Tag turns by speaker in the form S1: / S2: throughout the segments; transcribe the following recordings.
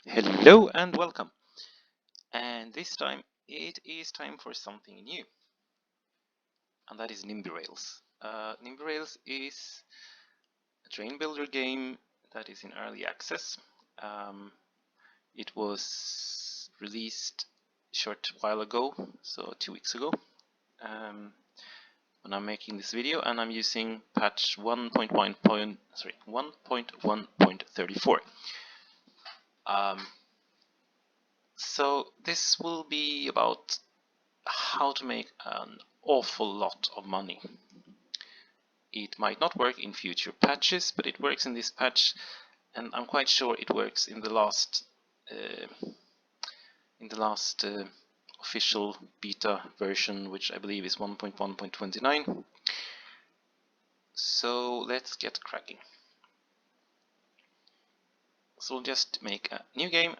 S1: Hello and welcome. And this time it is time for something new, and that is Nimby Rails. Nimby Rails is a train builder game that is in early access. It was released a short while ago, so 2 weeks ago, when I'm making this video, and I'm using patch 1.1.34. So this will be about how to make an awful lot of money. It might not work in future patches, but it works in this patch, and I'm quite sure it works in the last official beta version, which I believe is 1.1.29. So let's get cracking. So we'll just make a new game.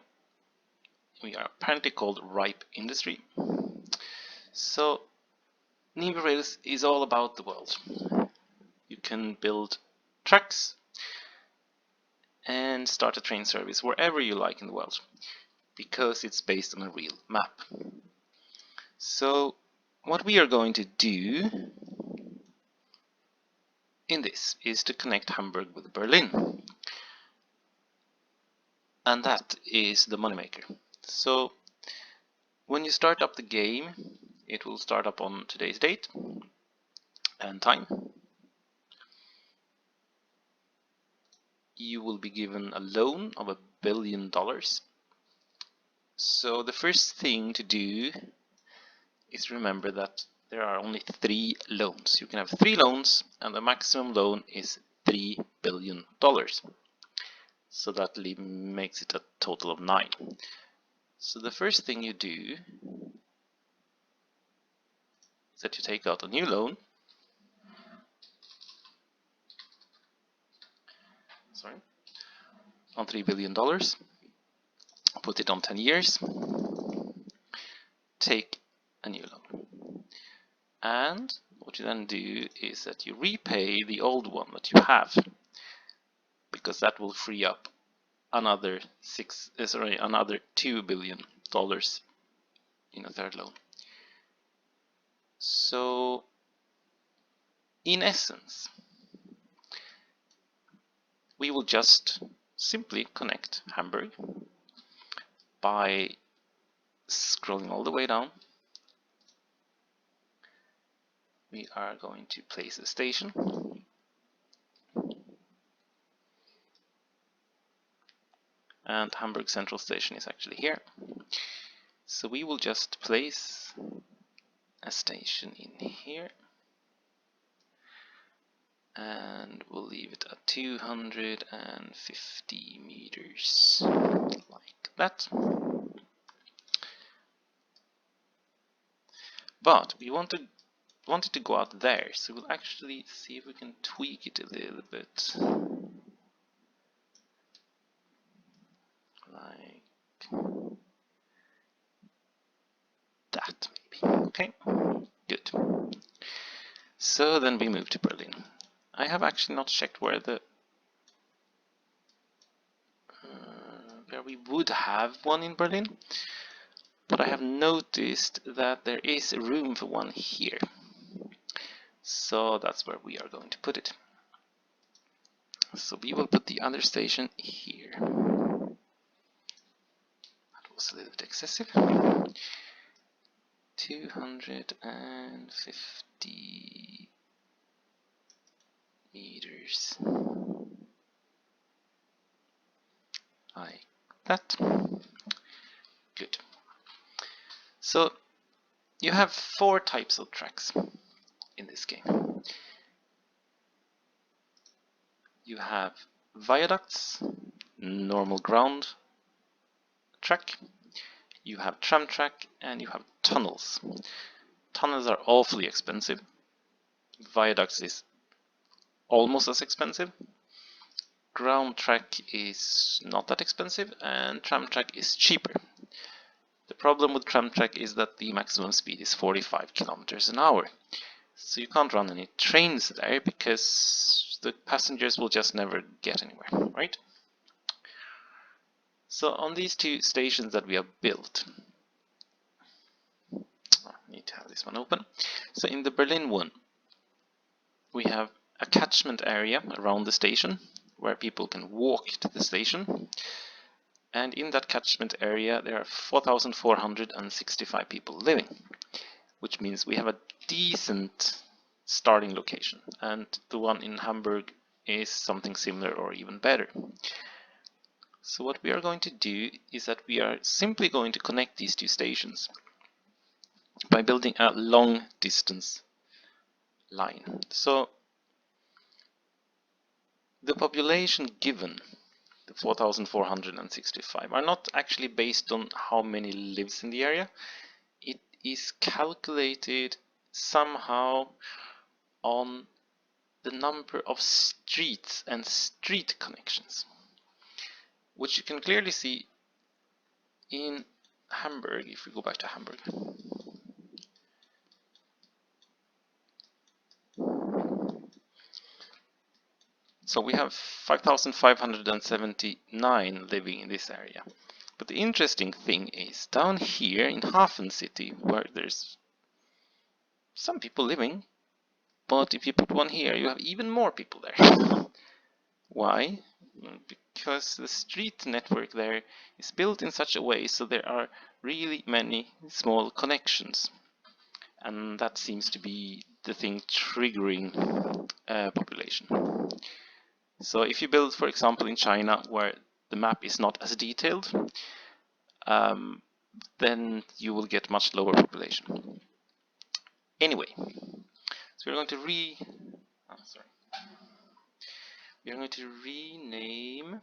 S1: We are apparently called Ripe Industry. So Nimby Rails is all about the world. You can build tracks and start a train service wherever you like in the world, because it's based on a real map. So what we are going to do in this is to connect Hamburg with Berlin, and that is the moneymaker. So when you start up the game, it will start up on today's date and time. You will be given a loan of $1 billion. So the first thing to do is remember that there are only 3 loans. You can have 3 loans, and the maximum loan is $3 billion. So that makes it a total of 9. So the first thing you do is that you take out a new loan. On $3 billion. Put it on 10 years. Take a new loan. And what you then do is that you repay the old one that you have, because that will free up another $2 billion in a third loan. So in essence, we will just simply connect Hamburg by scrolling all the way down. We are going to place a station. And Hamburg Central Station is actually here. So we will just place a station in here. And we'll leave it at 250 meters, like that. But we want it to go out there, so we'll actually see if we can tweak it a little bit. Like that, maybe. Okay, good. So then we move to Berlin. I have actually not checked where we would have one in Berlin, but I have noticed that there is room for one here. So that's where we are going to put it. So we will put the other station here. That was a little bit excessive. 250 meters. Like that. Good. So you have 4 types of tracks in this game. You have viaducts, normal ground track, you have tram track, and you have tunnels. Tunnels are awfully expensive. Viaducts is almost as expensive. Ground track is not that expensive, and tram track is cheaper. The problem with tram track is that the maximum speed is 45 kilometers an hour. So you can't run any trains there because the passengers will just never get anywhere, right? So on these two stations that we have built, I need to have this one open. So in the Berlin one, we have a catchment area around the station where people can walk to the station. And in that catchment area, there are 4,465 people living, which means we have a decent starting location. And the one in Hamburg is something similar or even better. So what we are going to do is that we are simply going to connect these two stations by building a long distance line. So the population given, the 4,465, are not actually based on how many lives in the area. It is calculated somehow on the number of streets and street connections, which you can clearly see in Hamburg. If we go back to Hamburg, so we have 5,579 living in this area. But the interesting thing is down here in Hafen City, where there's some people living, but if you put one here, you have even more people there. Why? Because the street network there is built in such a way so there are really many small connections. And that seems to be the thing triggering population. So if you build, for example, in China, where the map is not as detailed, then you will get much lower population. Anyway, so we're going to rename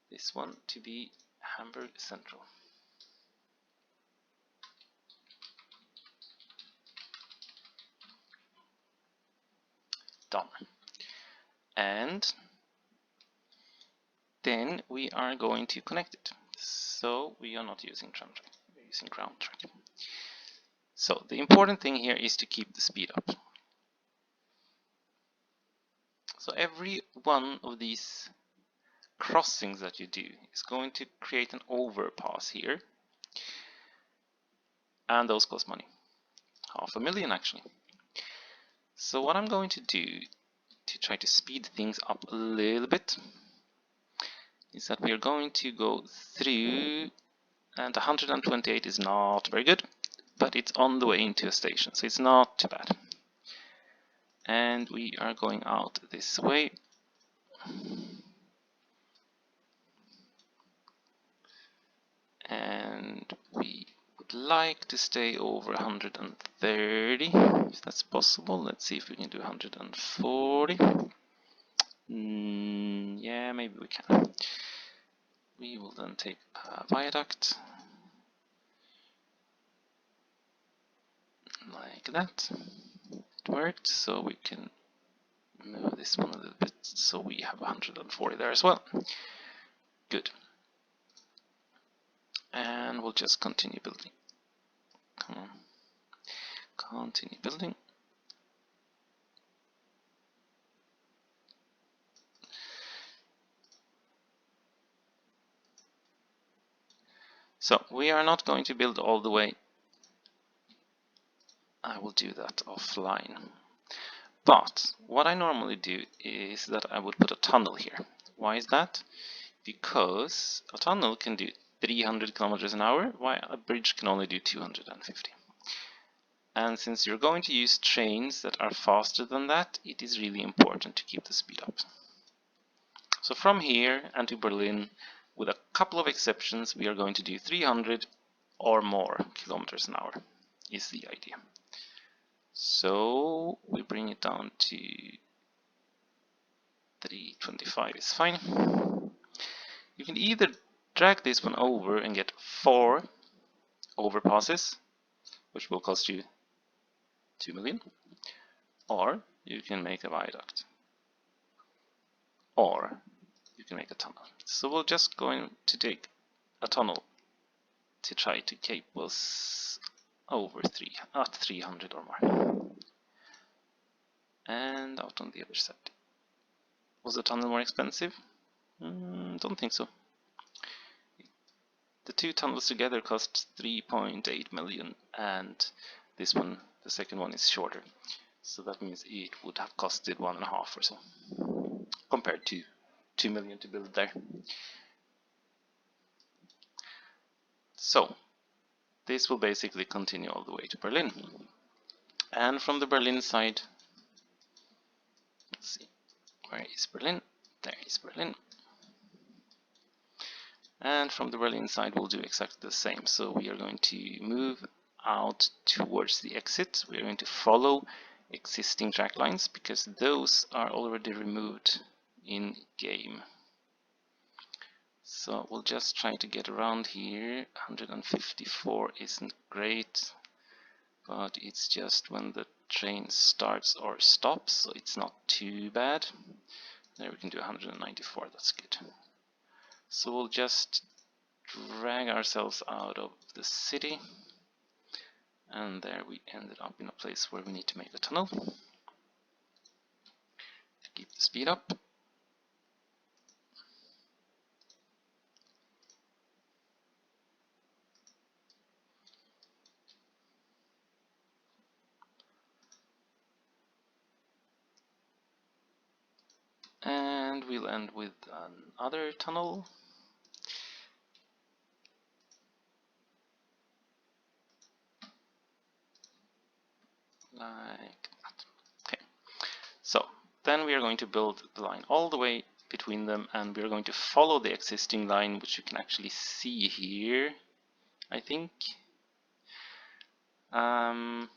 S1: this one to be Hamburg Central. Done. And then we are going to connect it. So we are not using tram track, we're using ground track. So the important thing here is to keep the speed up. So every one of these crossings that you do is going to create an overpass here. And those cost money. 500,000 actually. So what I'm going to do to try to speed things up a little bit is that we are going to go through, and 128 is not very good, but it's on the way into a station, so it's not too bad. And we are going out this way. And we would like to stay over 130, if that's possible. Let's see if we can do 140. Yeah, maybe we can. We will then take a viaduct like that. It worked, so we can move this one a little bit so we have 140 there as well. Good. And we'll just continue building. Come on. Continue building. So we are not going to build all the way. I will do that offline. But what I normally do is that I would put a tunnel here. Why is that? Because a tunnel can do 300 kilometers an hour, while a bridge can only do 250. And since you're going to use trains that are faster than that, it is really important to keep the speed up. So from here and to Berlin, with a couple of exceptions, we are going to do 300 or more kilometers an hour, is the idea. So we bring it down to 325 is fine. You can either drag this one over and get 4 overpasses, which will cost you 2 million, or you can make a viaduct, or you can make a tunnel. So we're just going to take a tunnel to try to keep us over 300 or more. And out on the other side. Was the tunnel more expensive? Don't think so. the two tunnels together cost 3.8 million, and this one, the second one, is shorter. So that means it would have costed 1.5 or so, compared to 2 million to build there. So this will basically continue all the way to Berlin. And from the Berlin side, let's see, where is Berlin? There is Berlin. And from the Berlin side we'll do exactly the same. So we are going to move out towards the exit. We are going to follow existing track lines because those are already removed in game. So we'll just try to get around here. 154 isn't great, but it's just when the train starts or stops, so it's not too bad. There we can do 194, that's good. So we'll just drag ourselves out of the city, and there we ended up in a place where we need to make a tunnel to keep the speed up. And we'll end with another tunnel. Like that. Okay. So then we are going to build the line all the way between them, and we are going to follow the existing line, which you can actually see here, I think. And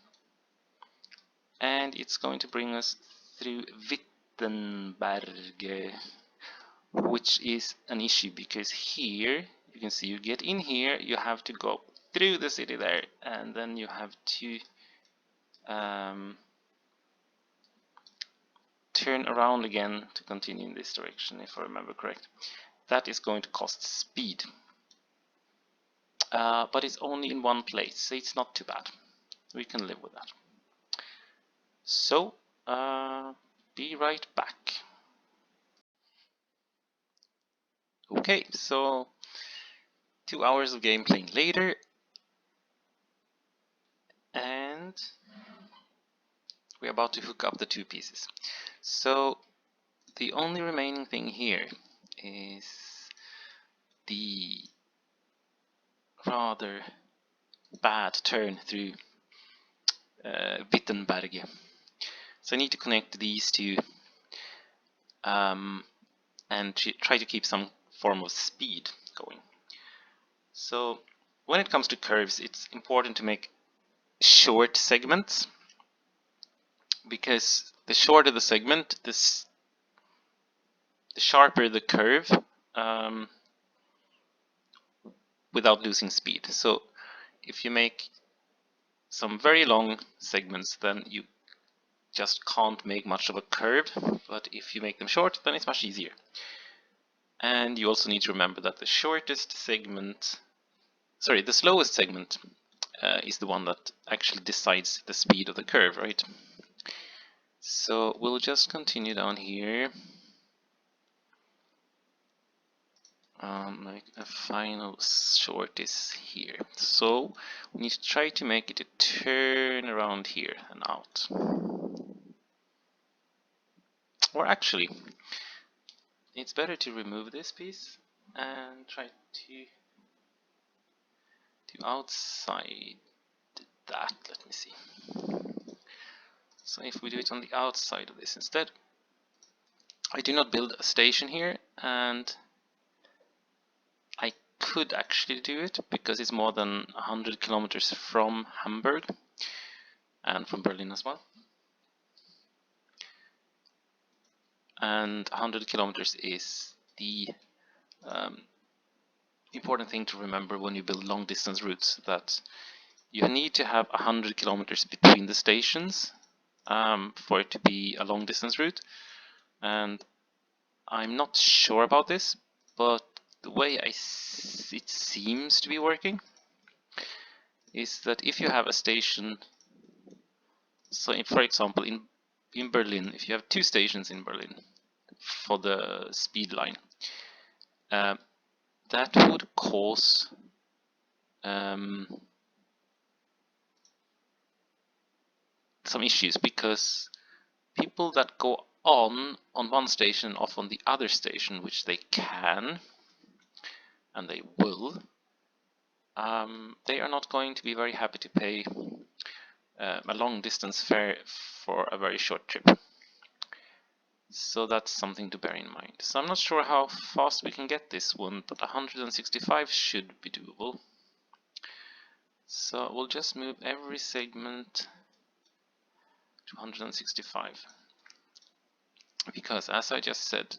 S1: it's going to bring us through Wittenberg, which is an issue because here you can see you get in here, you have to go through the city there, and then you have to turn around again to continue in this direction, if I remember correct. That is going to cost speed, but it's only in one place, so it's not too bad. We can live with that. So be right back. Okay, so 2 hours of gameplay later, and we're about to hook up the two pieces. So the only remaining thing here is the rather bad turn through Wittenberg. So I need to connect these two and try to keep some form of speed going. So when it comes to curves, it's important to make short segments, because the shorter the segment, the sharper the curve, without losing speed. So if you make some very long segments, then you just can't make much of a curve, but if you make them short, then it's much easier. And you also need to remember that the slowest segment is the one that actually decides the speed of the curve, right? So we'll just continue down here. Make a final short is here. So we need to try to make it a turn around here and out. Or actually, it's better to remove this piece and try to outside that. Let me see. So if we do it on the outside of this instead, I do not build a station here, and I could actually do it because it's more than 100 kilometers from Hamburg and from Berlin as well. And 100 kilometers is the important thing to remember when you build long distance routes, that you need to have 100 kilometers between the stations for it to be a long distance route. And I'm not sure about this, but the way it seems to be working is that if you have a station, so for example in Berlin, if you have 2 stations in Berlin for the speed line, that would cause some issues, because people that go on one station off on the other station, which they can and they will, they are not going to be very happy to pay a long distance fare for a very short trip. So that's something to bear in mind. So I'm not sure how fast we can get this one, but 165 should be doable. So we'll just move every segment to 165. Because as I just said,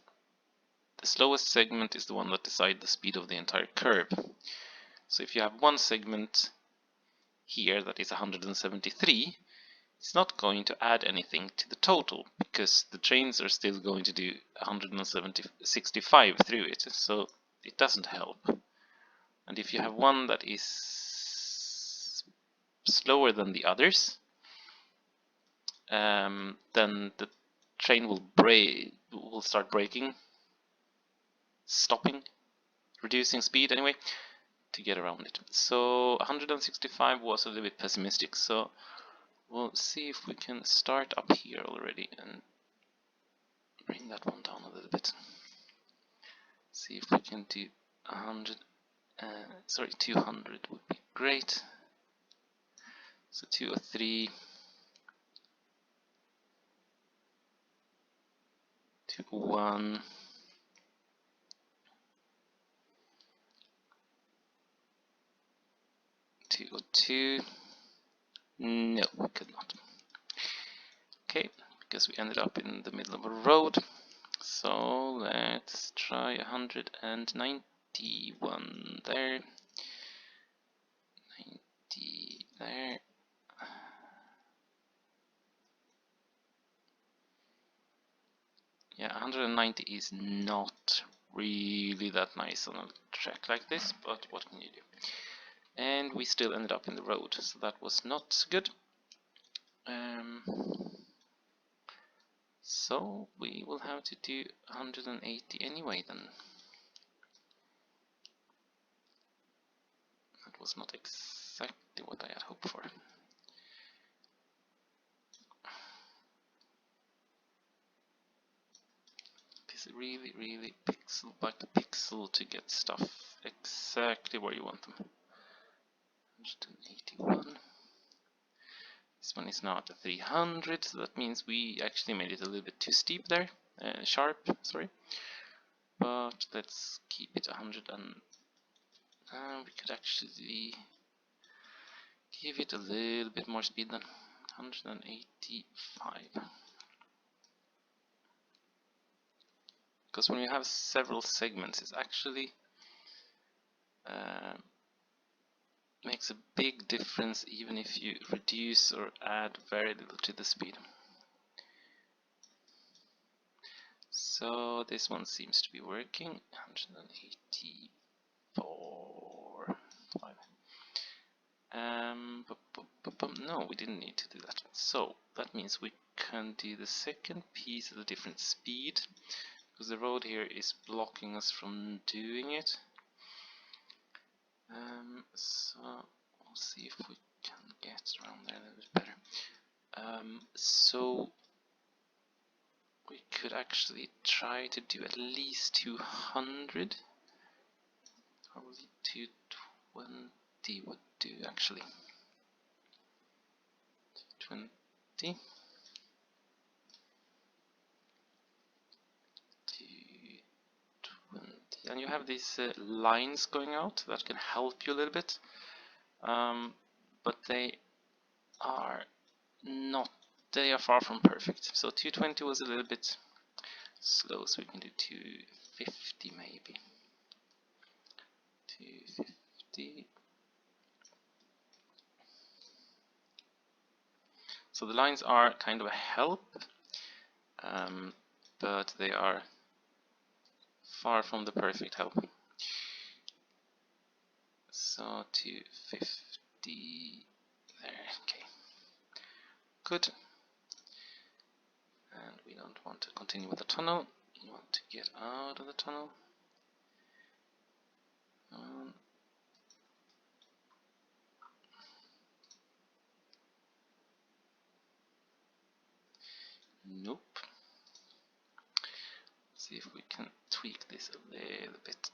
S1: the slowest segment is the one that decides the speed of the entire curve. So if you have one segment here that is 173, it's not going to add anything to the total, because the trains are still going to do 165 through it, so it doesn't help. And if you have one that is slower than the others, then the train will start braking, stopping, reducing speed anyway, to get around it. So 165 was a little bit pessimistic, so we'll see if we can start up here already and bring that one down a little bit. See if we can do 200 would be great. So 203, 201, 202. No, we could not. Okay, because we ended up in the middle of a road. So let's try 191 there. 90 there. Yeah, 190 is not really that nice on a track like this, but what can you do? And we still ended up in the road, so that was not good. So we will have to do 180 anyway then. That was not exactly what I had hoped for. It's really pixel by pixel to get stuff exactly where you want them. 181. This one is now at the 300, so that means we actually made it a little bit too steep there, sharp, sorry. But let's keep it 100 and we could actually give it a little bit more speed then, 185. Because when you have several segments, it actually makes a big difference even if you reduce or add very little to the speed. So this one seems to be working, 184. No, we didn't need to do that. So that means we can do the second piece at a different speed, because the road here is blocking us from doing it. So we'll see if we can get around there a little bit better. So we could actually try to do at least 200. Probably 220 would do actually. 220. 220. And you have these lines going out that can help you a little bit. But they are far from perfect. So 220 was a little bit slow, so we can do 250 maybe. 250. So the lines are kind of a help, but they are far from the perfect help. So 250 there, okay. Good. And we don't want to continue with the tunnel. We want to get out of the tunnel. tweak this a little bit.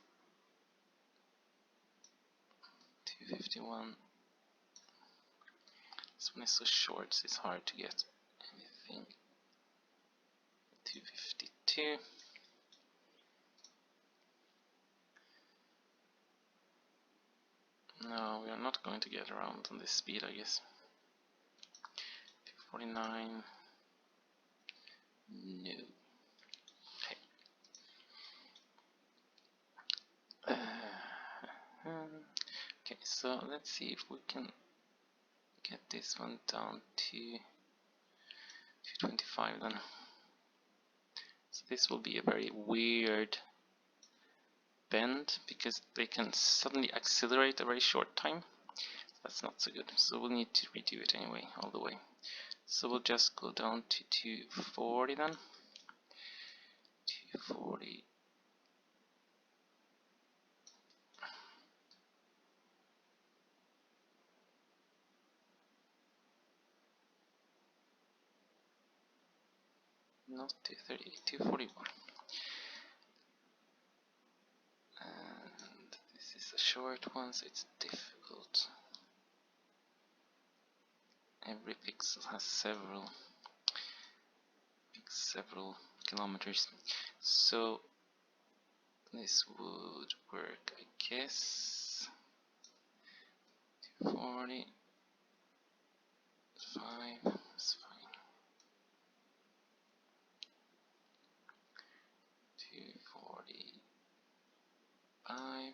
S1: 251. This one is so short, so it's hard to get anything. 252. No, we are not going to get around on this speed, I guess. 249. No. Okay. Okay, so let's see if we can get this one down to 225 then. So this will be a very weird bend because they can suddenly accelerate a very short time. That's not so good, so we'll need to redo it anyway, all the way. So we'll just go down to 240 then. 240. Not 238, 241. And this is a short one, so it's difficult. Every pixel has several kilometers. So this would work, I guess. 240. 5 is fine. 245.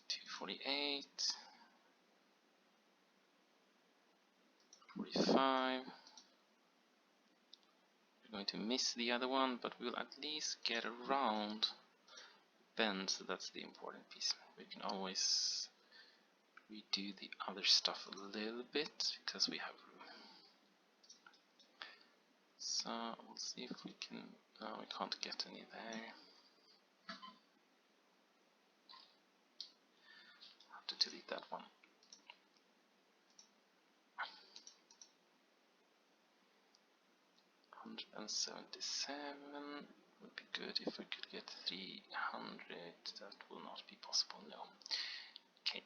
S1: 248. 45. We're going to miss the other one, but we'll at least get around bend, so that's the important piece. We can always redo the other stuff a little bit because we have room. So we'll see if we can. No, we can't get any there. Have to delete that one. $177 would be good if we could get 300. That will not be possible, no. Okay.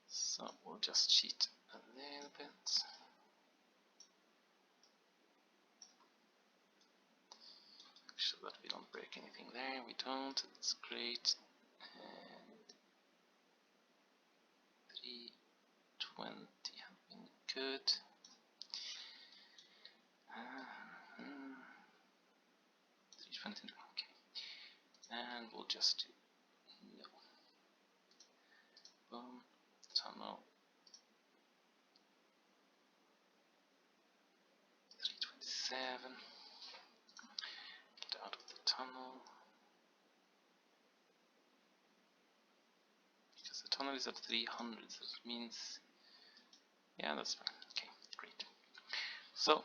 S1: So we'll just cheat a little bit. Make sure that we don't break anything there. We don't. That's great. And 320 have been good. 320. Okay. And we'll just do no. Boom. Tunnel. 327. Get out of the tunnel. Because the tunnel is at 300, so it means... Yeah, that's fine. Okay, great. So,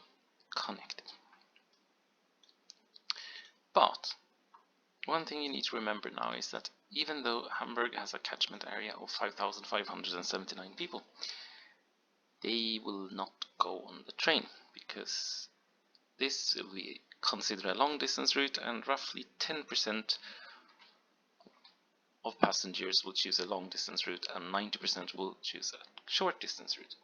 S1: connected. But, one thing you need to remember now is that even though Hamburg has a catchment area of 5,579 people, they will not go on the train because this will be considered a long distance route, and roughly 10% of passengers will choose a long distance route and 90% will choose a short distance route.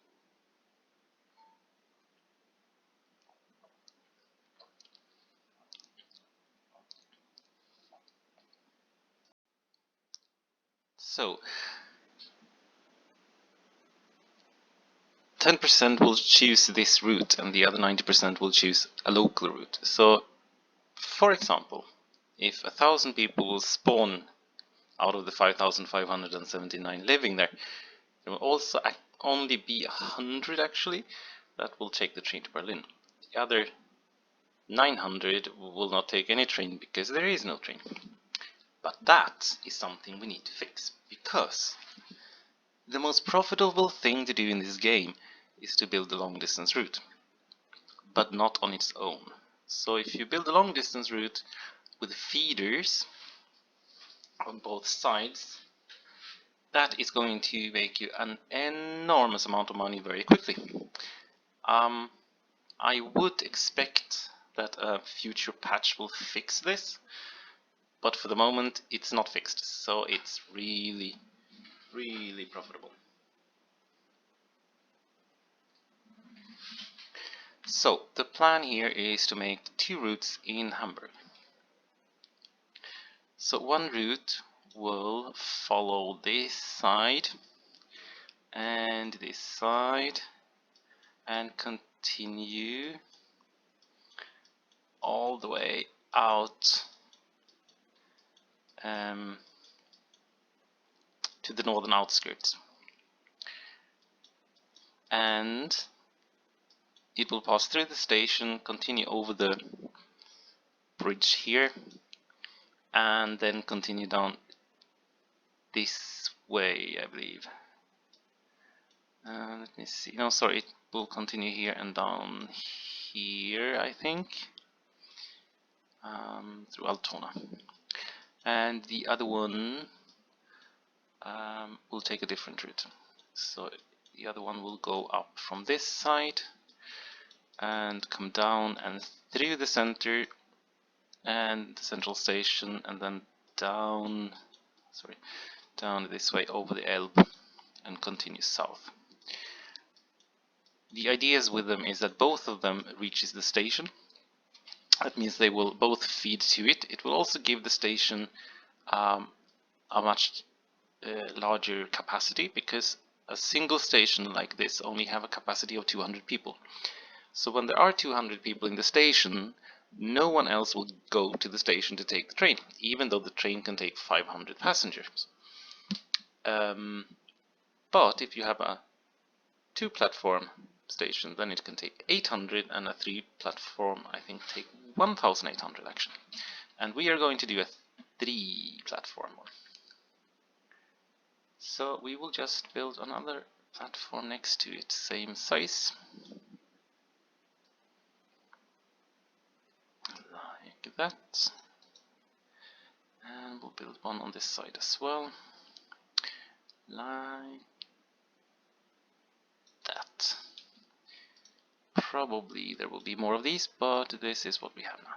S1: So 10% will choose this route and the other 90% will choose a local route. So for example, if 1,000 people will spawn out of the 5,579 living there, there will also only be 100 actually that will take the train to Berlin. The other 900 will not take any train because there is no train. But that is something we need to fix, because the most profitable thing to do in this game is to build a long distance route, but not on its own. So if you build a long distance route with feeders on both sides, that is going to make you an enormous amount of money very quickly. I would expect that a future patch will fix this, but for the moment it's not fixed, so it's really profitable. So the plan here is to make 2 routes in Hamburg. So one route will follow this side and this side and continue all the way out to the northern outskirts, and it will pass through the station, continue over the bridge here, and then continue down this way, I believe. Let me see. No, sorry, it will continue here and down here, I think, through Altona. And the other one will take a different route. So the other one will go up from this side and come down and through the center and the central station, and then down this way over the Elbe and continue south. The ideas with them is that both of them reaches the station. That means they will both feed to it. It will also give the station a much larger capacity, because a single station like this only have a capacity of 200 people. So when there are 200 people in the station, no one else will go to the station to take the train, even though the train can take 500 passengers. But if you have a 2-platform station, then it can take 800, and a 3-platform, I think, take 1800 actually. And we are going to do a 3-platform one. So we will just build another platform next to it, same size, like that, and we'll build one on this side as well, like that. Probably there will be more of these, but this is what we have now.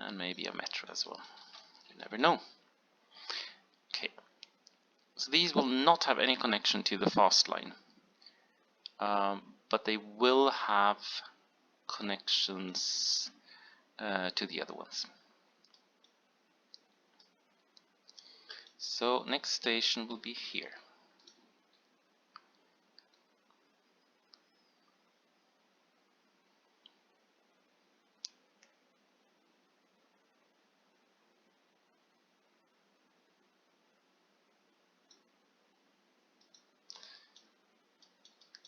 S1: And maybe a metro as well, you never know. Okay, so these will not have any connection to the fast line, but they will have connections to the other ones. So next station will be here.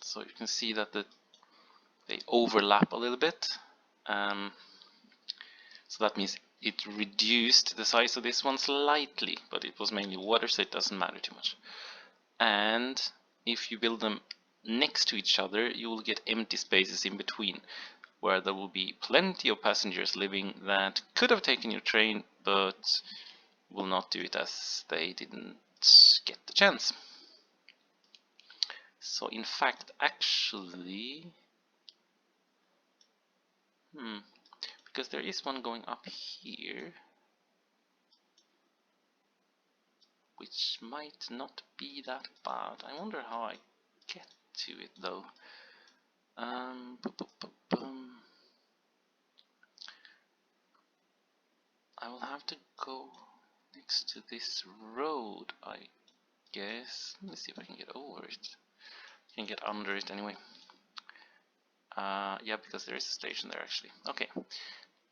S1: So you can see that they overlap a little bit. So that means it reduced the size of this one slightly, but it was mainly water, so it doesn't matter too much. And if you build them next to each other, you will get empty spaces in between, where there will be plenty of passengers living that could have taken your train, but will not do it as they didn't get the chance. So in fact, actually, because there is one going up here, which might not be that bad. I wonder how I get to it though. I will have to go next to this road, I guess. Let me see if I can get over it. I can get under it anyway. Yeah, because there is a station there actually. Okay,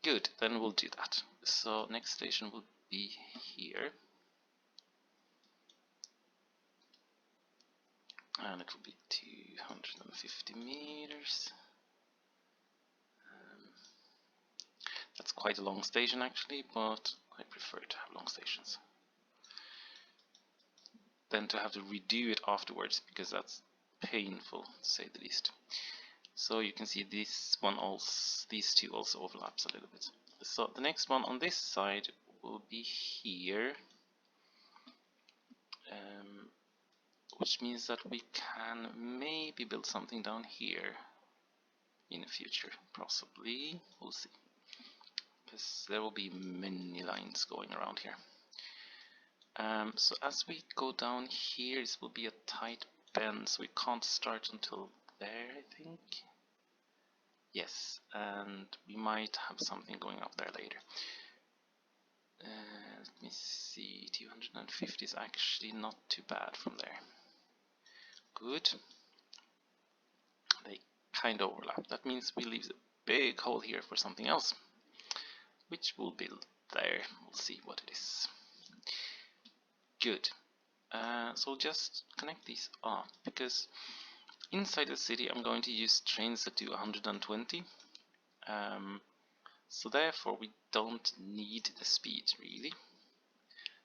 S1: good, then we'll do that. So next station will be here. And it will be 250 meters. That's quite a long station actually, but I prefer to have long stations than to have to redo it afterwards, because that's painful to say the least. So you can see this one also, these two also overlaps a little bit. So the next one on this side will be here, which means that we can maybe build something down here in the future, possibly. We'll see, because there will be many lines going around here. So as we go down here, this will be a tight bend, so we can't start until there, I think. Yes, and we might have something going up there later. Let me see, 250 is actually not too bad from there. Good. They kind of overlap. That means we leave a big hole here for something else, which we'll build there. We'll see what it is. Good. So just connect these up, because inside the city I'm going to use trains that do 120. So therefore we don't need the speed really.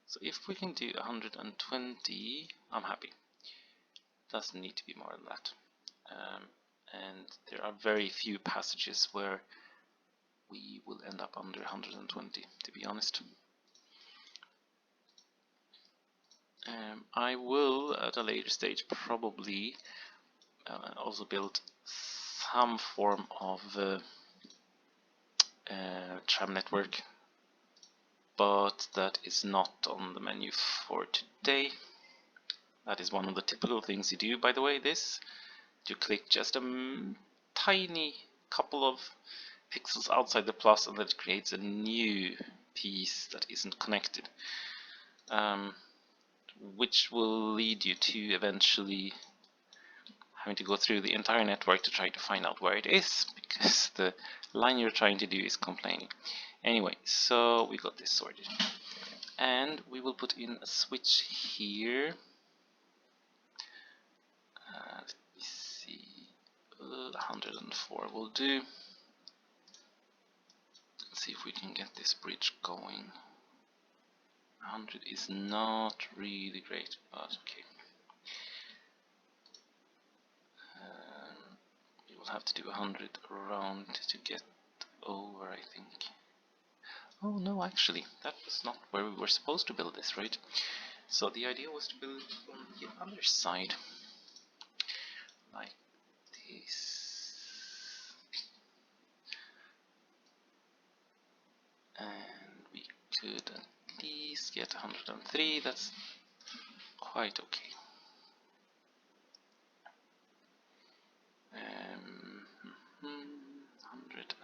S1: So if we can do 120, I'm happy. Doesn't need to be more than that. And there are very few passages where we will end up under 120, to be honest. I will at a later stage probably also build some form of tram network, but that is not on the menu for today. That is one of the typical things you do, by the way. This, you click just a tiny couple of pixels outside the plus, and that creates a new piece that isn't connected, which will lead you to eventually having to go through the entire network to try to find out where it is, because the line you're trying to do is complaining. Anyway, so we got this sorted, and we will put in a switch here. Let me see, 104 will do. Let's see if we can get this bridge going. 100 is not really great, but okay. We will have to do 100 around to get over, I think. Oh no, actually, that was not where we were supposed to build this, right? So the idea was to build it on the other side, like this. And we could at least get 103, that's quite okay.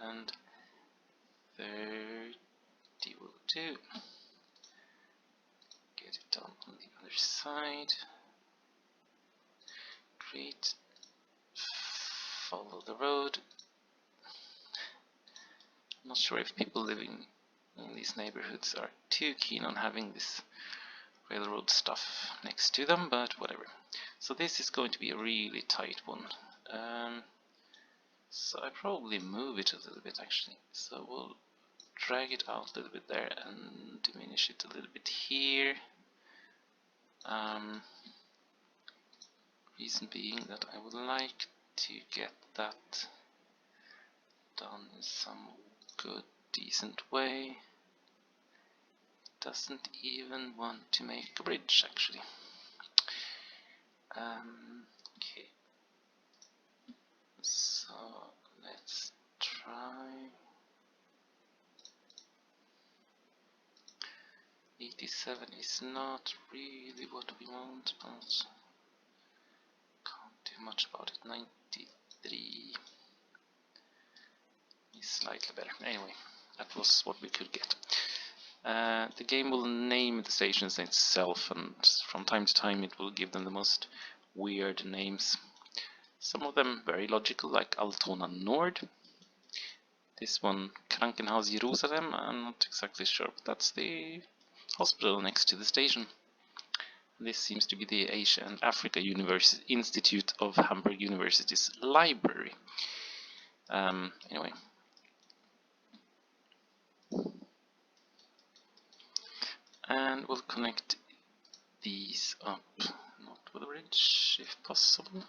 S1: 130 will do. Get it done on the other side. Great. Follow the road. I'm not sure if people living in these neighborhoods are too keen on having this railroad stuff next to them, but whatever. So this is going to be a really tight one. So I probably move it a little bit actually. So we'll drag it out a little bit there and diminish it a little bit here. Reason being that I would like to get that done in some good, decent way. Doesn't even want to make a bridge actually. Okay. So let's try 87 is not really what we want, but can't do much about it. 93 is slightly better. Anyway, that was what we could get. The game will name the stations itself, and from time to time it will give them the most weird names. Some of them very logical, like Altona Nord. This one, Krankenhaus Jerusalem, I'm not exactly sure, but that's the hospital next to the station. This seems to be the Asia and Africa Institute of Hamburg University's library. Anyway. And we'll connect these up, not with a bridge, if possible.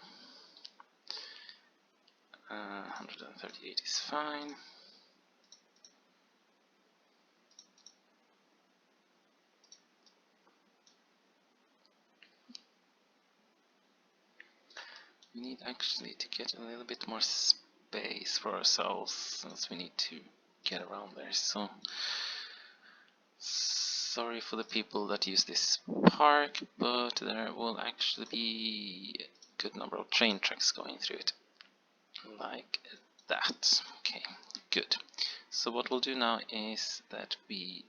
S1: 138 is fine. We need actually to get a little bit more space for ourselves, since we need to get around there. So sorry for the people that use this park, but there will actually be a good number of train tracks going through it. Like that. Okay, good. So what we'll do now is that we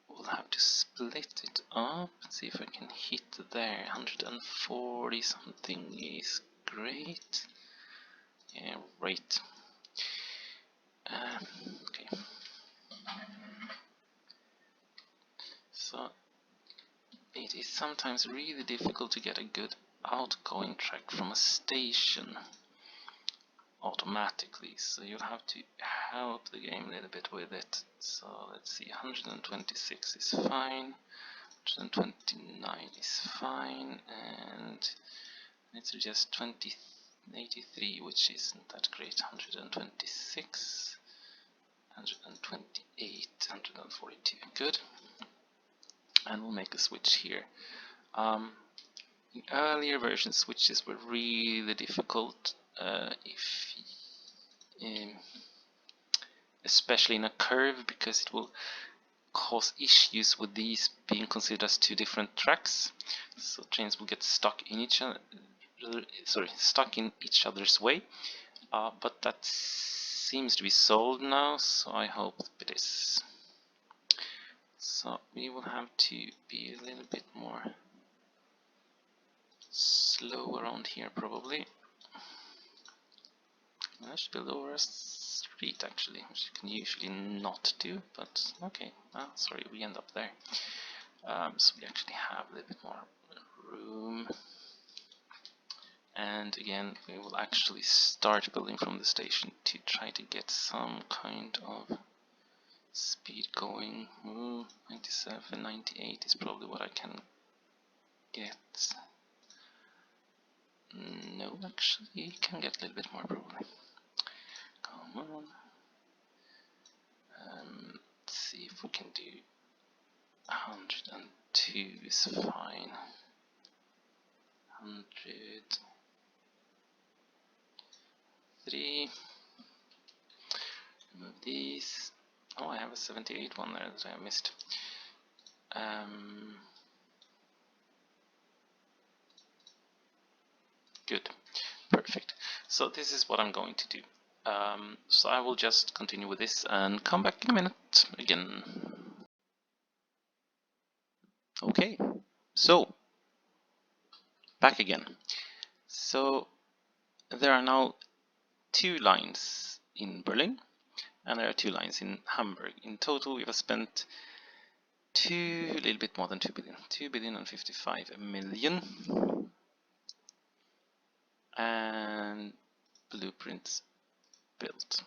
S1: will have to split it up. Let's see if I can hit there. 140 something is great. Yeah, right. Okay. So it is sometimes really difficult to get a good outgoing track from a station automatically, so you have to help the game a little bit with it. So let's see, 126 is fine, 129 is fine, and let's suggest 83, which isn't that great. 126, 128, 142, good. And we'll make a switch here. In earlier versions, switches were really difficult, especially in a curve, because it will cause issues with these being considered as two different tracks. So trains will get stuck in each other's way. But that seems to be solved now, so I hope it is. So we will have to be a little bit more slow around here, probably. I should build over a street, actually, which you can usually not do, but okay. Sorry, we end up there. So we actually have a little bit more room. And again, we will actually start building from the station to try to get some kind of speed going. 97, 98 is probably what I can get. No, actually, you can get a little bit more, probably. Come on. Let's see if we can do 102 is fine. 103. Remove these. Oh, I have a 78 one there that I missed. Good. Perfect. So this is what I'm going to do. So I will just continue with this and come back in a minute again. Okay, so back again. So there are now 2 lines in Berlin and there are 2 lines in Hamburg. In total we have spent a little bit more than 2 billion, 2,055,000,000, and blueprints built.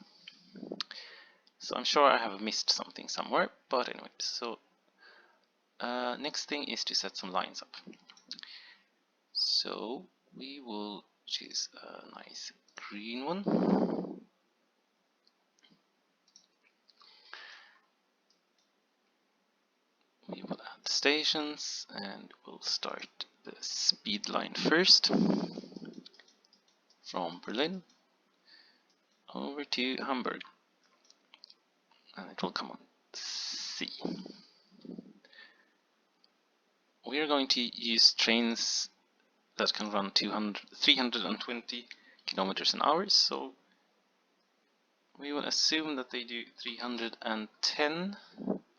S1: So I'm sure I have missed something somewhere, but anyway, so next thing is to set some lines up. So we will choose a nice green one. We will add stations and we'll start the speed line first from Berlin over to Hamburg, and it will come on C. We are going to use trains that can run 320 kilometers an hour, so we will assume that they do 310,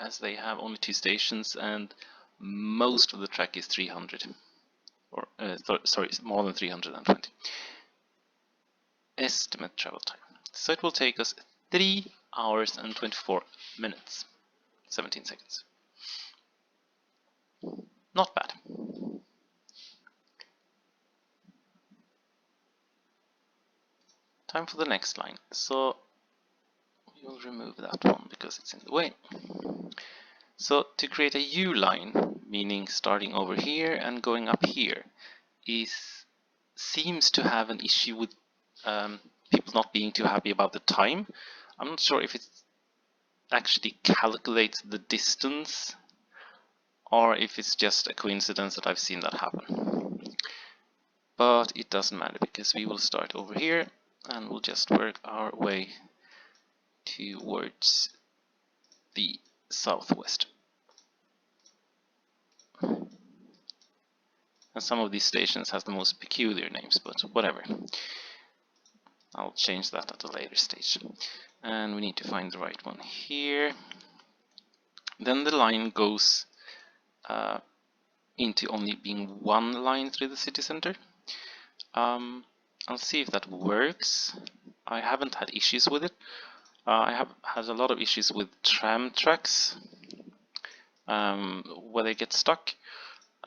S1: as they have only 2 stations and most of the track is 300, or sorry, more than 320. Estimate travel time. So it will take us 3 hours and 24 minutes, 17 seconds. Not bad. Time for the next line. So we will remove that one because it's in the way. So to create a U line, meaning starting over here and going up here, seems to have an issue with people not being too happy about the time. I'm not sure if it actually calculates the distance or if it's just a coincidence that I've seen that happen. but it doesn't matter because we will start over here and we'll just work our way towards the southwest. And some of these stations have the most peculiar names, but whatever. I'll change that at a later stage. And we need to find the right one here. Then the line goes into only being one line through the city center. I'll see if that works. I haven't had issues with it. I have had a lot of issues with tram tracks where they get stuck.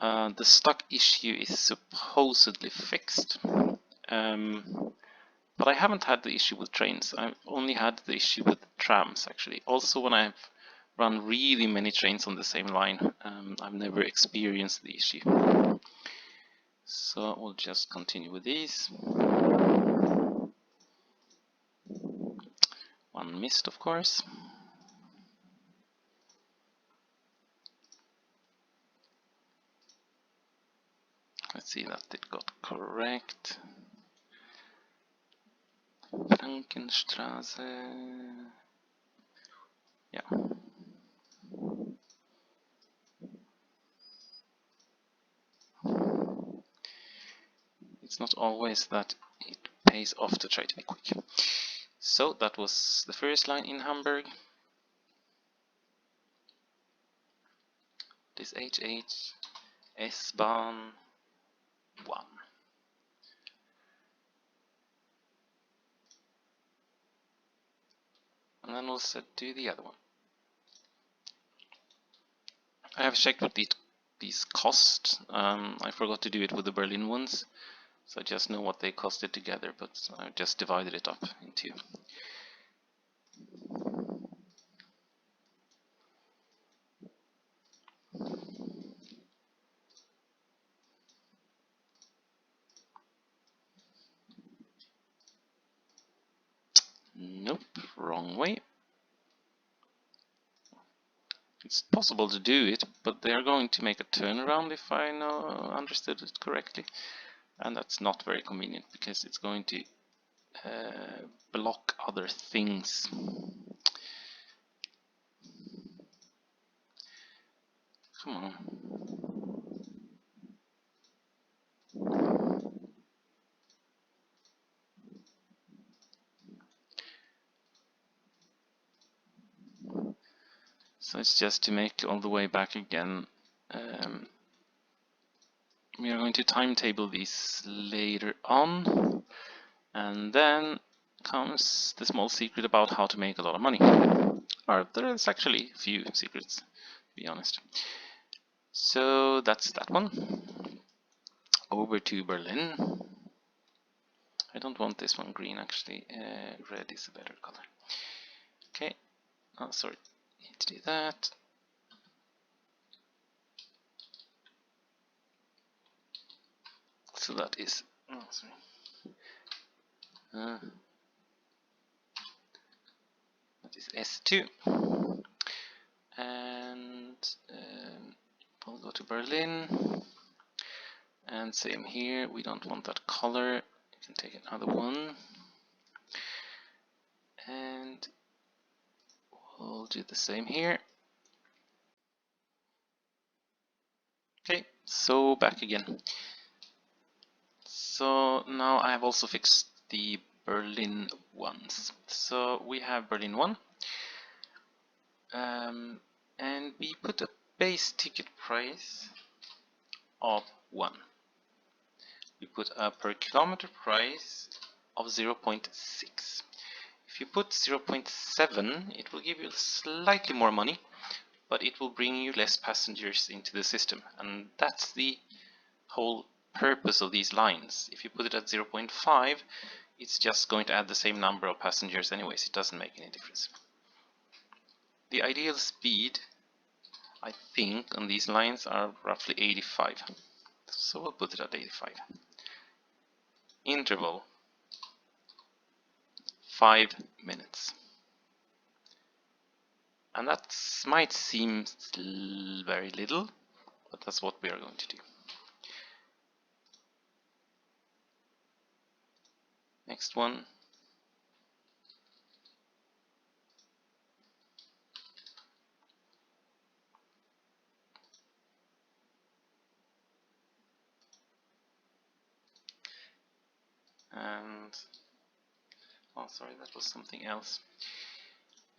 S1: The stuck issue is supposedly fixed, but I haven't had the issue with trains. I've only had the issue with trams actually. Also, when I've run really many trains on the same line, I've never experienced the issue. So we'll just continue with these. One missed, of course. Let's see that it got correct. Frankenstraße. Yeah. It's not always that it pays off to try to be quick. So that was the first line in Hamburg. This HH S-Bahn 1. And then we'll do the other one. I have checked what these cost. I forgot to do it with the Berlin ones, so I just know what they costed together, but I just divided it up into. Nope, wrong way. It's possible to do it, but they are going to make a turnaround if I understood it correctly. And that's not very convenient because it's going to block other things. Come on. So it's just to make all the way back again. We are going to timetable these later on, and then comes the small secret about how to make a lot of money. Or there's actually a few secrets, to be honest. So that's that one. Over to Berlin. I don't want this one green actually, red is a better color. Okay, oh sorry, need to do that. So that is, oh sorry. That is S2. And we'll go to Berlin. And same here, we don't want that color. You can take another one. And we'll do the same here. Okay, so back again. So now I have also fixed the Berlin ones. So we have Berlin 1. And we put a base ticket price of 1. We put a per kilometer price of 0.6. If you put 0.7, it will give you slightly more money, but it will bring you less passengers into the system, and that's the whole purpose of these lines. If you put it at 0.5, it's just going to add the same number of passengers anyways. It doesn't make any difference. The ideal speed, I think, on these lines are roughly 85. So we'll put it at 85. Interval, 5 minutes. And that might seem very little, but that's what we are going to do. Next one. And oh, sorry, that was something else.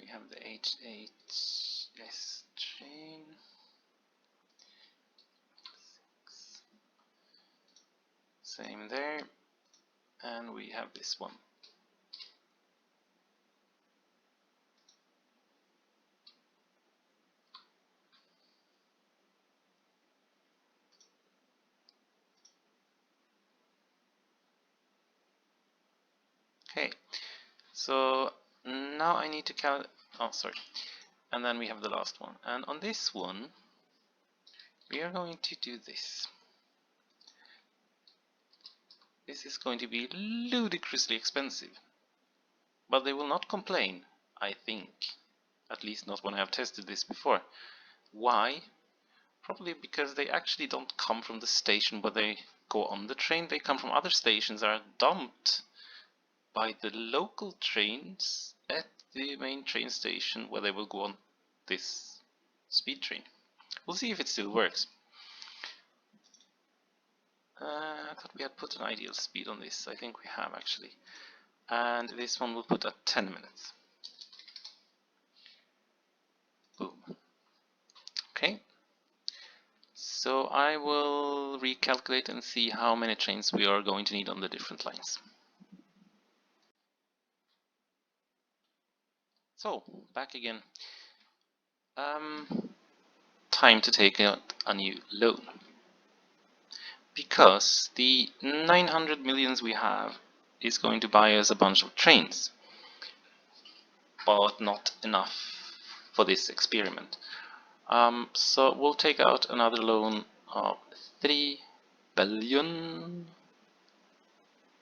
S1: We have the H8S train. Same there. And we have this one. Okay, so now I need to oh, sorry. And then we have the last one. And on this one, we are going to do this. This is going to be ludicrously expensive. But they will not complain, I think. At least not when I have tested this before. Why? Probably because they actually don't come from the station where they go on the train. They come from other stations that are dumped by the local trains at the main train station where they will go on this speed train. We'll see if it still works. I thought we had put an ideal speed on this. I think we have actually. And this one we'll put at 10 minutes. Boom. Okay. So I will recalculate and see how many trains we are going to need on the different lines. So, back again. Time to take out a new loan. Because the 900 millions we have is going to buy us a bunch of trains. But not enough for this experiment. So we'll take out another loan of 3 billion,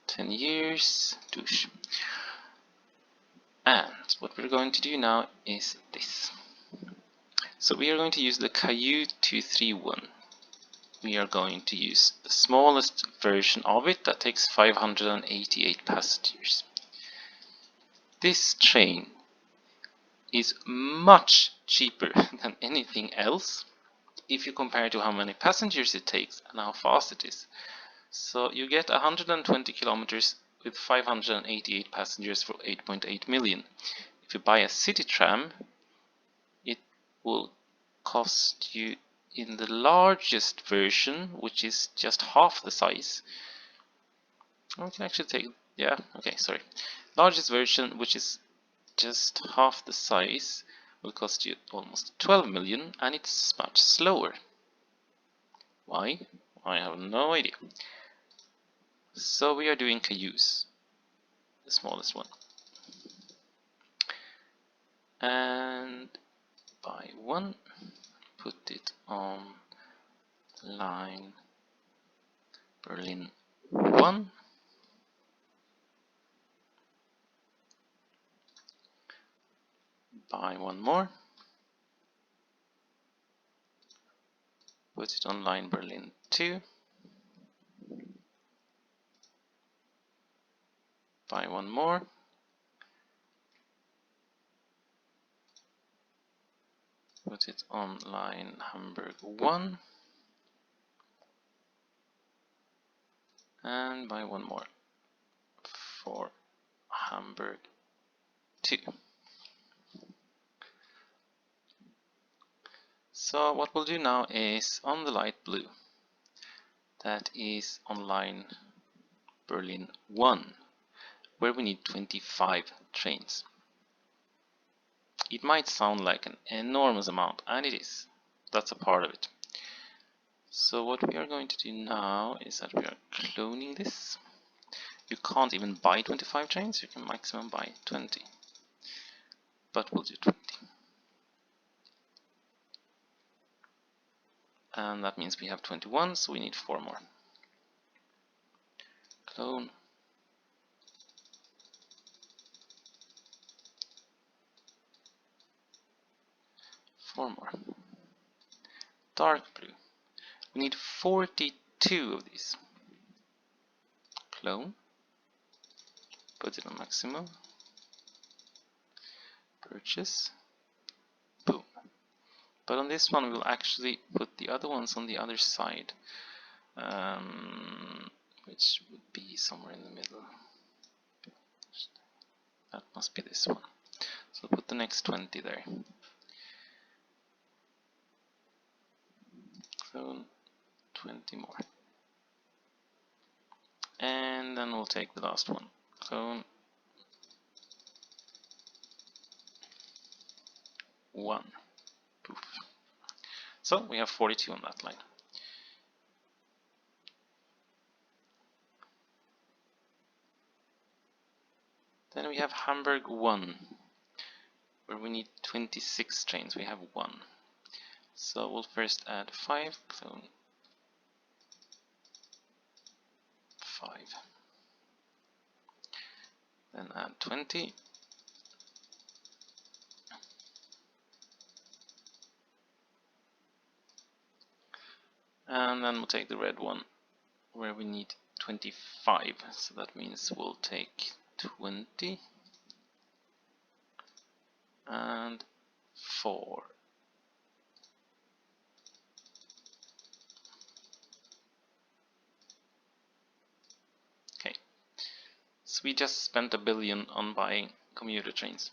S1: 10 years, douche. And what we're going to do now is this. So we are going to use the Caillou 231. We are going to use the smallest version of it that takes 588 passengers. This train is much cheaper than anything else if you compare it to how many passengers it takes and how fast it is. So you get 120 kilometers with 588 passengers for 8.8 million. If you buy a city tram, it will cost you in the largest version, which is just half the size. We can actually take, yeah, okay, sorry. Largest version, which is just half the size, will cost you almost 12 million, and it's much slower. Why? I have no idea. So we are doing Cailloux, the smallest one. And by one, put it on line Berlin 1. Buy one more. Put it on line Berlin 2. Buy one more. Put it on line Hamburg 1. And buy one more for Hamburg 2. So what we'll do now is on the light blue, that is on line Berlin 1, where we need 25 trains. It might sound like an enormous amount, and it is. That's a part of it. So what we are going to do now is that we are cloning this. You can't even buy 25 trains, you can maximum buy 20. But we'll do 20. And that means we have 21, so we need 4 more. Clone. Four more. Dark blue. We need 42 of these. Clone. put it on maximum, purchase, boom. But on this one we'll actually put the other ones on the other side, which would be somewhere in the middle. That must be this one. So put the next 20 there. So 20 more. And then we'll take the last one. Clone 1. Poof. So we have 42 on that line. Then we have Hamburg 1, where we need 26 trains. We have 1. So we'll first add 5, clone 5. Then add 20. And then we'll take the red one, where we need 25. So that means we'll take 20 and 4. Okay, so we just spent $1 billion on buying commuter trains.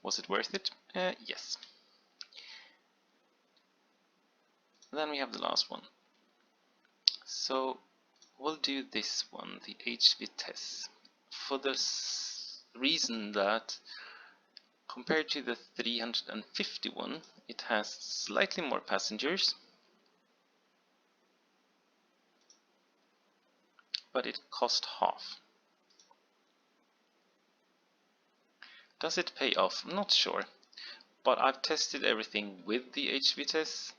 S1: Was it worth it? Yes. Then we have the last one. So we'll do this one, the HV test, for the reason that compared to the 351, it has slightly more passengers, but it cost half. Does it pay off? I'm not sure, but I've tested everything with the HV test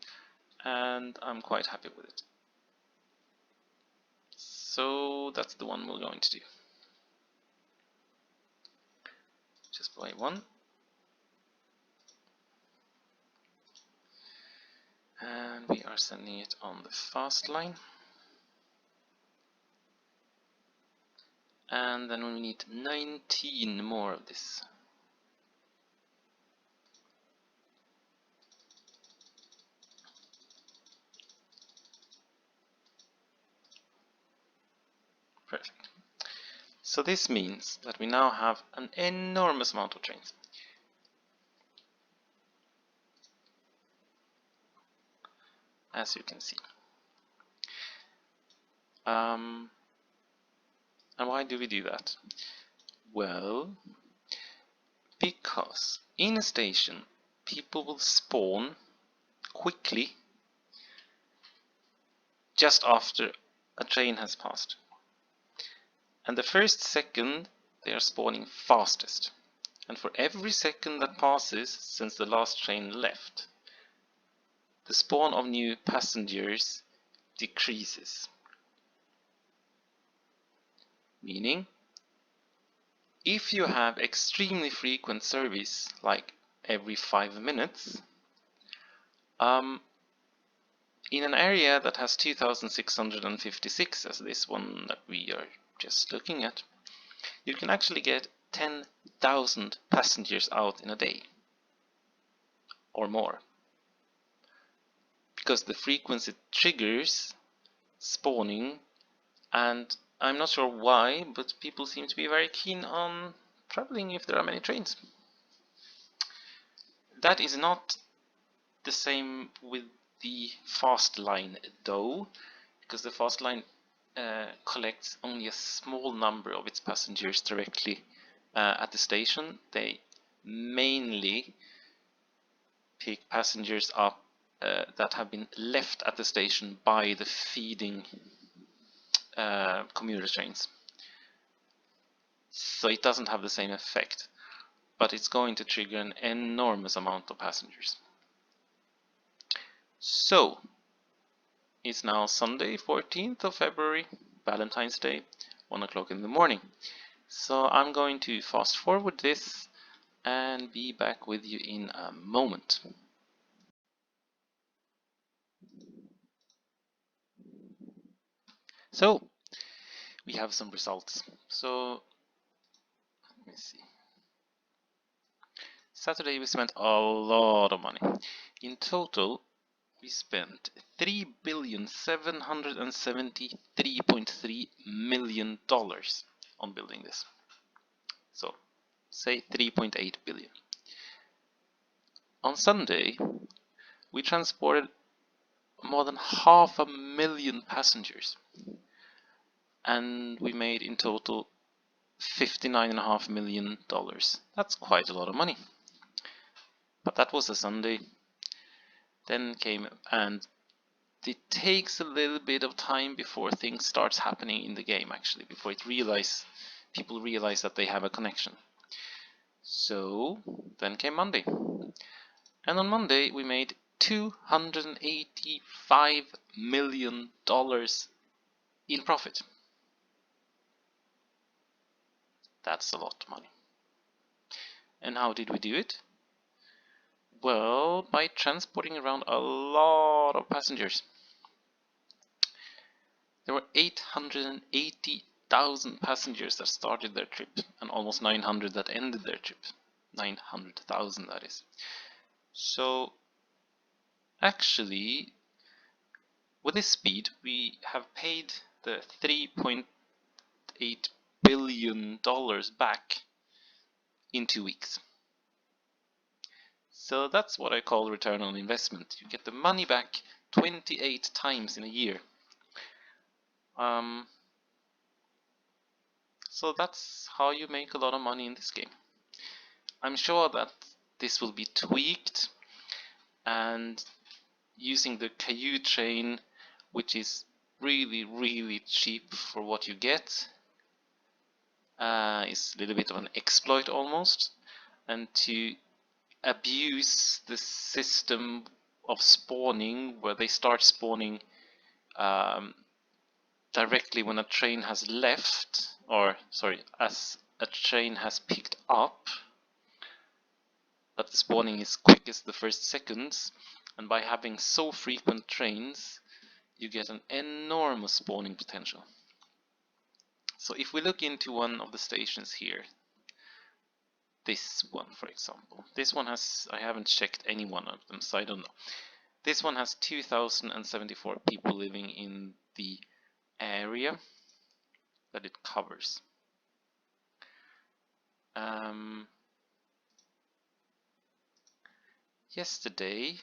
S1: and I'm quite happy with it. So that's the one we're going to do. Just buy one. And we are sending it on the fast line. And then we need 19 more of this. Perfect. So this means that we now have an enormous amount of trains. As you can see. And why do we do that? Well, because in a station people will spawn quickly just after a train has passed. And the first second they are spawning fastest. And for every second that passes since the last train left, the spawn of new passengers decreases. Meaning, if you have extremely frequent service, like every 5 minutes, in an area that has 2656, as this one that we are just looking at, you can actually get 10,000 passengers out in a day or more, because the frequency triggers spawning, and I'm not sure why, but people seem to be very keen on traveling if there are many trains. That is not the same with the fast line though, because the fast line collects only a small number of its passengers directly at the station. They mainly pick passengers up that have been left at the station by the feeding commuter trains. So it doesn't have the same effect, but it's going to trigger an enormous amount of passengers. So it's now Sunday, 14th of February, Valentine's Day, 1 o'clock in the morning. So I'm going to fast forward this and be back with you in a moment. So we have some results. So Let me see. Saturday we spent a lot of money. In total, we spent $3,773.3 million on building this. So, say 3.8 billion. On Sunday, we transported more than 500,000 passengers, and we made in total $59.5 million. That's quite a lot of money. But that was a Sunday. Then came, and it takes a little bit of time before things starts happening in the game, actually, before people realize that they have a connection. So then came Monday, and on Monday we made $285 million in profit. That's a lot of money. And how did we do it? Well, by transporting around a lot of passengers. There were 880,000 passengers that started their trip, and almost 900 that ended their trip. 900,000, that is. So, actually, with this speed, we have paid the $3.8 billion back in 2 weeks. So that's what I call return on investment. You get the money back 28 times in a year. So that's how you make a lot of money in this game. I'm sure that this will be tweaked, and using the Caillou train, which is really cheap for what you get, is a little bit of an exploit almost, and to abuse the system of spawning, where they start spawning directly when a train has left, or sorry, as a train has picked up, but the spawning is quickest the first seconds, and by having so frequent trains, you get an enormous spawning potential. So if we look into one of the stations here, this one for example, this one has, I haven't checked any one of them, so I don't know. This one has 2,074 people living in the area that it covers. Yesterday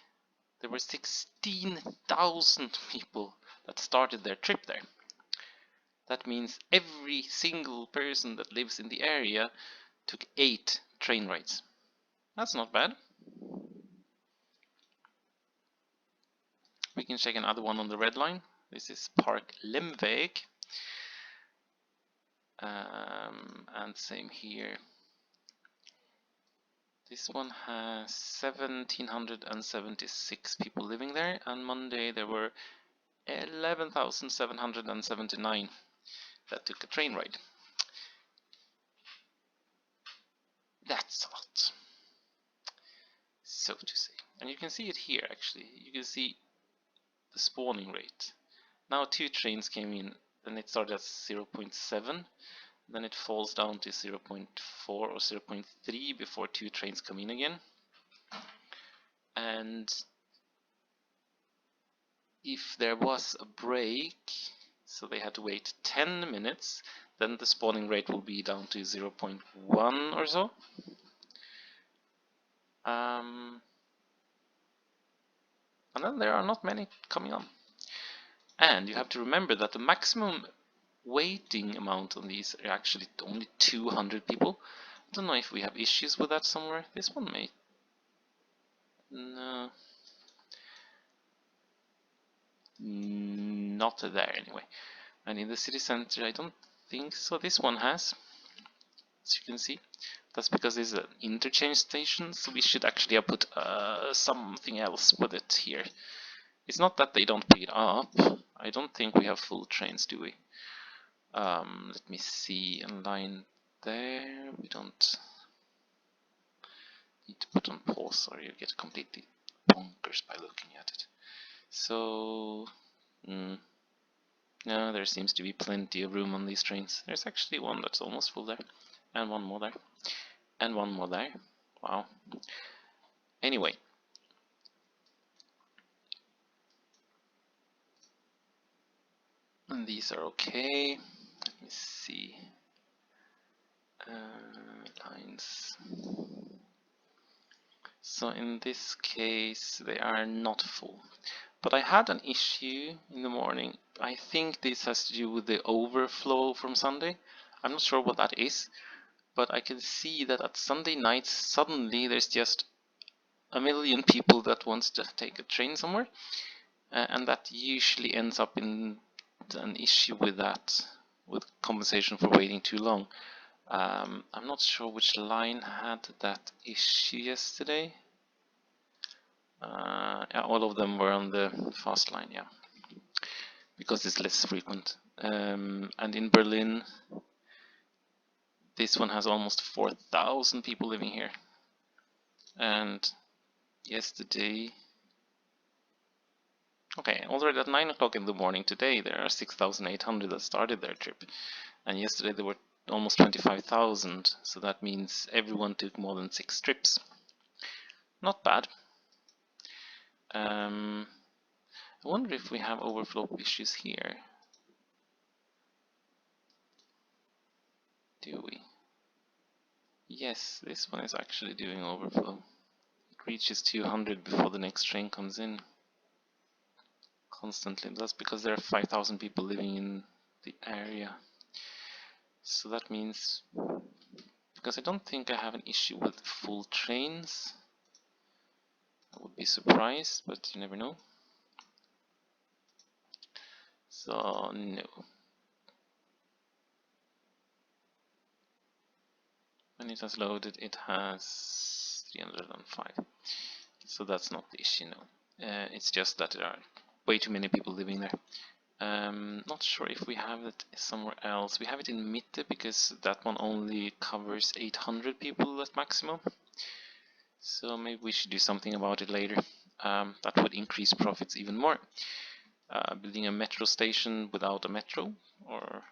S1: there were 16,000 people that started their trip there. That means every single person that lives in the area took 8 train rides. That's not bad. We can check another one on the red line. This is Park Limweg. And same here. This one has 1,776 people living there, and Monday there were 11,779 that took a train ride. That's a lot, so to say. And you can see it here actually. You can see the spawning rate. Now 2 trains came in, then it started at 0.7, then it falls down to 0.4 or 0.3 before 2 trains come in again. And if there was a break, so they had to wait 10 minutes, then the spawning rate will be down to 0.1 or so. And then there are not many coming on. And you have to remember that the maximum waiting amount on these are actually only 200 people. I don't know if we have issues with that somewhere. This one may. No. Not there anyway. And in the city center, I don't think so. This one has, as you can see. That's because it's an interchange station, so we should actually have put something else with it here. It's not that they don't pick it up. I don't think we have full trains, do we? Let me see, a line there. We don't need to put on pause, or you get completely bonkers by looking at it. So, no, there seems to be plenty of room on these trains. There's actually one that's almost full there. and one more there, and one more there. Wow. Anyway. And these are okay. Let me see. Lines. So in this case, they are not full. But I had an issue in the morning. I think this has to do with the overflow from Sunday. I'm not sure what that is, but I can see that at Sunday nights, suddenly there's just a million people that wants to take a train somewhere, and that usually ends up in an issue with that, with compensation for waiting too long. I'm not sure which line had that issue yesterday. Yeah, all of them were on the fast line, yeah, because it's less frequent. And in Berlin, this one has almost 4,000 people living here. And yesterday, okay, already at 9 o'clock in the morning today, there are 6,800 that started their trip. And yesterday there were almost 25,000, so that means everyone took more than 6 trips. Not bad. I wonder if we have overflow issues here. Do we? Yes, this one is actually doing overflow. It reaches 200 before the next train comes in. Constantly. That's because there are 5,000 people living in the area. So that means, because I don't think I have an issue with full trains. I would be surprised, but you never know. So, no. When it has loaded, it has 305. So that's not the issue, no. It's just that there are way too many people living there. Not sure if we have it somewhere else. We have it in Mitte because that one only covers 800 people at maximum. So maybe we should do something about it later. That would increase profits even more. Building a metro station without a metro, or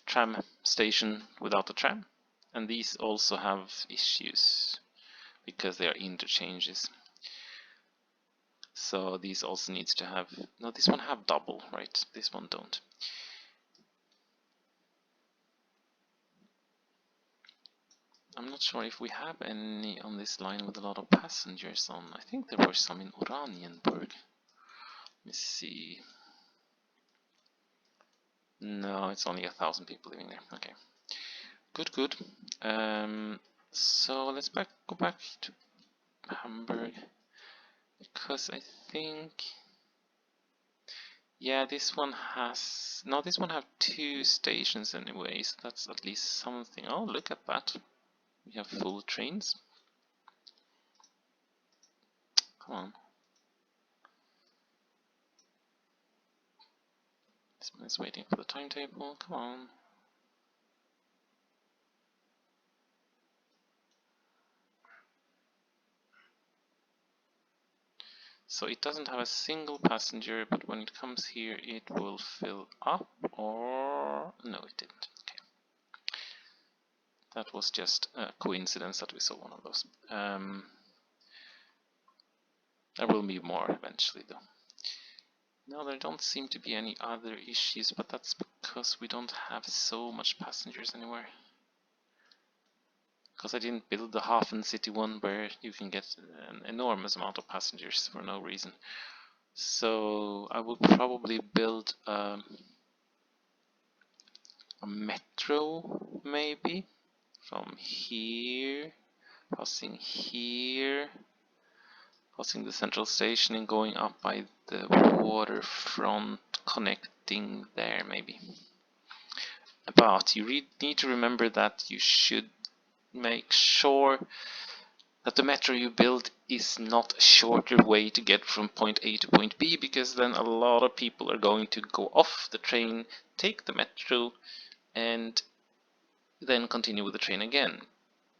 S1: tram station without a tram. And these also have issues because they are interchanges. So these also needs to have, no, this one have double, right? This one don't. I'm not sure if we have any on this line with a lot of passengers on. I think there were some in Oranienburg. Let me see. No, it's only 1,000 people living there. Okay. Good, good. So let's go back to Hamburg. Because I think, yeah, this one has, no, this one have 2 stations anyway, so that's at least something. Oh, look at that. We have full trains. Come on. This one is waiting for the timetable. Come on. So it doesn't have a single passenger, but when it comes here, it will fill up, or no, it didn't. Okay. That was just a coincidence that we saw one of those. There will be more eventually, though. No, there don't seem to be any other issues, but that's because we don't have so much passengers anywhere. Because I didn't build the Hafen City one where you can get an enormous amount of passengers for no reason. So I will probably build a metro, maybe, from here, passing here, passing the central station and going up by the waterfront, connecting there maybe. But you need to remember that you should make sure that the metro you build is not a shorter way to get from point A to point B, because then a lot of people are going to go off the train, take the metro, and then continue with the train again.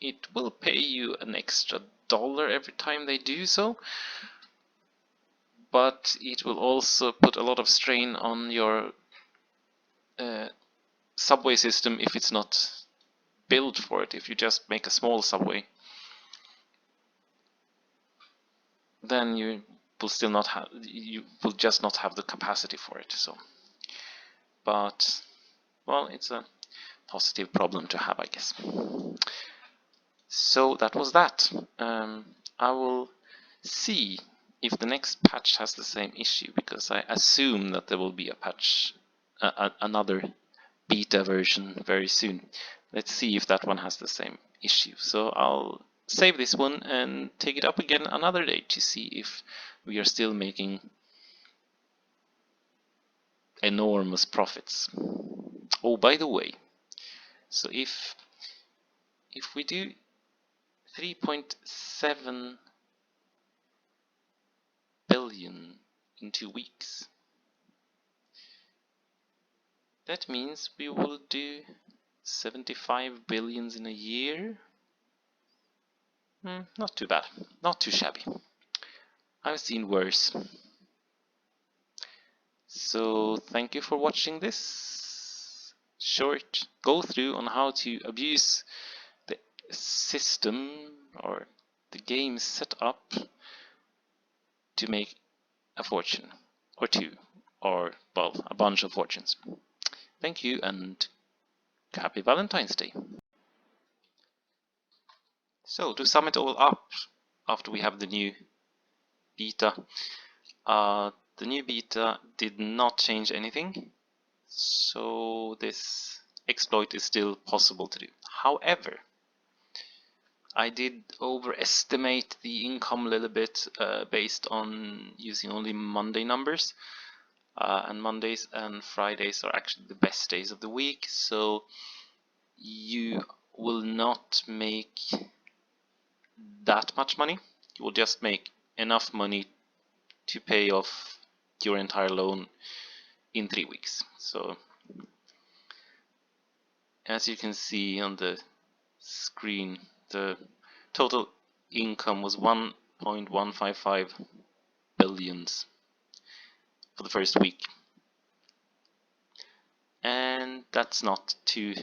S1: It will pay you an extra $1 every time they do so, but it will also put a lot of strain on your subway system if it's not built for it. If you just make a small subway, then you will still not have, you will just not have the capacity for it. So, but well, it's a positive problem to have, I guess. So that was that. I will see if the next patch has the same issue, because I assume that there will be a patch, another beta version very soon. Let's see if that one has the same issue. So I'll save this one and take it up again another day to see if we are still making enormous profits. Oh, by the way, so if we do 3.7 billion in 2 weeks, that means we will do 75 billions in a year. Not too bad, not too shabby. I've seen worse. So thank you for watching this short go through on how to abuse the system or the game set up to make a fortune or two, or well, a bunch of fortunes. Thank you and happy Valentine's Day. So to sum it all up, after we have the new beta, the new beta did not change anything, so this exploit is still possible to do. However, I did overestimate the income a little bit based on using only Monday numbers, and Mondays and Fridays are actually the best days of the week, so you will not make that much money. You will just make enough money to pay off your entire loan in 3 weeks. So as you can see on the screen, the total income was 1.155 billions for the first week, and that's not too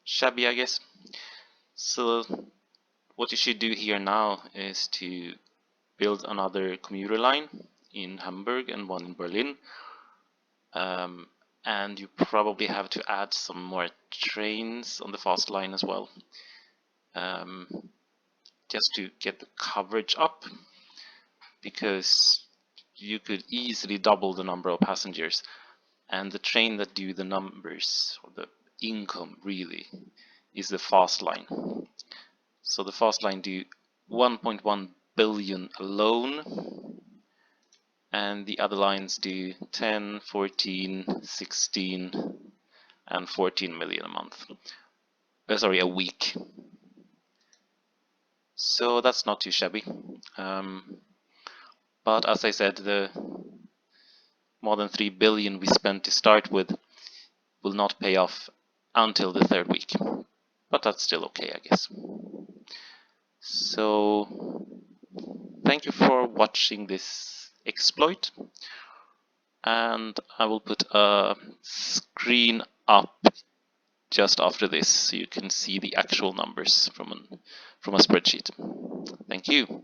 S1: shabby, I guess. So what you should do here now is to build another commuter line in Hamburg and one in Berlin, and you probably have to add some more trains on the fast line as well, just to get the coverage up, because you could easily double the number of passengers, and the train that do the numbers or the income really is the fast line. So the fast line do 1.1 billion alone, and the other lines do 10, 14, 16 and 14 million a month. Sorry, a week. So that's not too shabby. But as I said, the more than 3 billion we spent to start with will not pay off until the 3rd week. But that's still okay, I guess. So thank you for watching this exploit, and I will put a screen up just after this so you can see the actual numbers from a spreadsheet. Thank you.